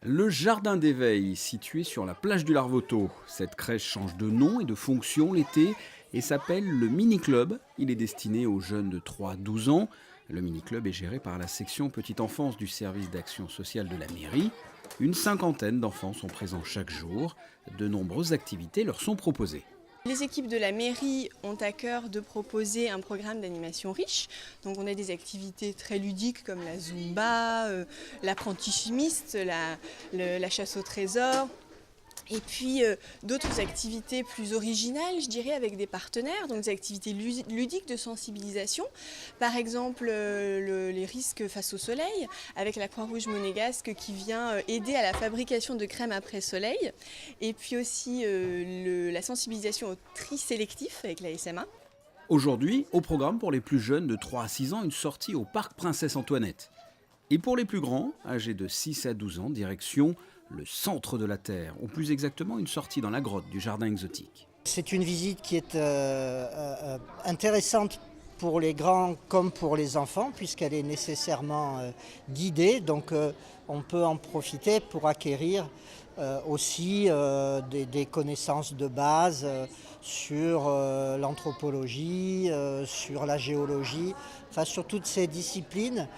Le jardin d'éveil, situé sur la plage du Larvoto. Cette crèche change de nom et de fonction l'été et s'appelle le Mini-Club. Il est destiné aux jeunes de 3 à 12 ans. Le Mini-Club est géré par la section petite enfance du service d'action sociale de la mairie. Une cinquantaine d'enfants sont présents chaque jour. De nombreuses activités leur sont proposées. Les équipes de la mairie ont à cœur de proposer un programme d'animation riche. Donc on a des activités très ludiques comme la Zumba, l'apprenti chimiste, la chasse au trésor. Et puis d'autres activités plus originales, je dirais, avec des partenaires, donc des activités ludiques de sensibilisation. Par exemple, les risques face au soleil, avec la Croix-Rouge monégasque qui vient aider à la fabrication de crème après soleil. Et puis aussi la sensibilisation au tri sélectif avec la SMA. Aujourd'hui, au programme pour les plus jeunes de 3 à 6 ans, une sortie au parc Princesse Antoinette. Et pour les plus grands, âgés de 6 à 12 ans, direction le centre de la Terre, ou plus exactement une sortie dans la grotte du jardin exotique. C'est une visite qui est intéressante pour les grands comme pour les enfants, puisqu'elle est nécessairement guidée. Donc on peut en profiter pour acquérir aussi des connaissances de base sur l'anthropologie, sur la géologie, enfin sur toutes ces disciplines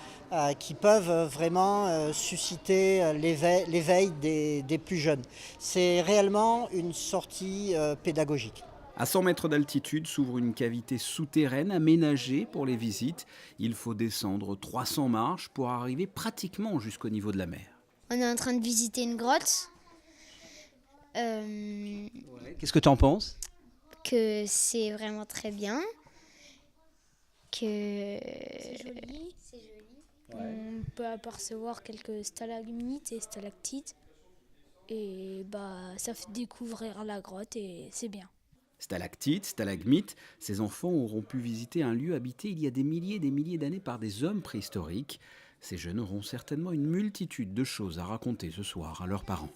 qui peuvent vraiment susciter l'éveil des plus jeunes. C'est réellement une sortie pédagogique. À 100 mètres d'altitude s'ouvre une cavité souterraine aménagée pour les visites. Il faut descendre 300 marches pour arriver pratiquement jusqu'au niveau de la mer. On est en train de visiter une grotte, Qu'est-ce que tu en penses ? que c'est vraiment très bien, que c'est joli. On peut apercevoir quelques stalagmites et stalactites. Et ça fait découvrir la grotte et c'est bien. Stalactites, stalagmites, ces enfants auront pu visiter un lieu habité il y a des milliers d'années par des hommes préhistoriques. Ces jeunes auront certainement une multitude de choses à raconter ce soir à leurs parents.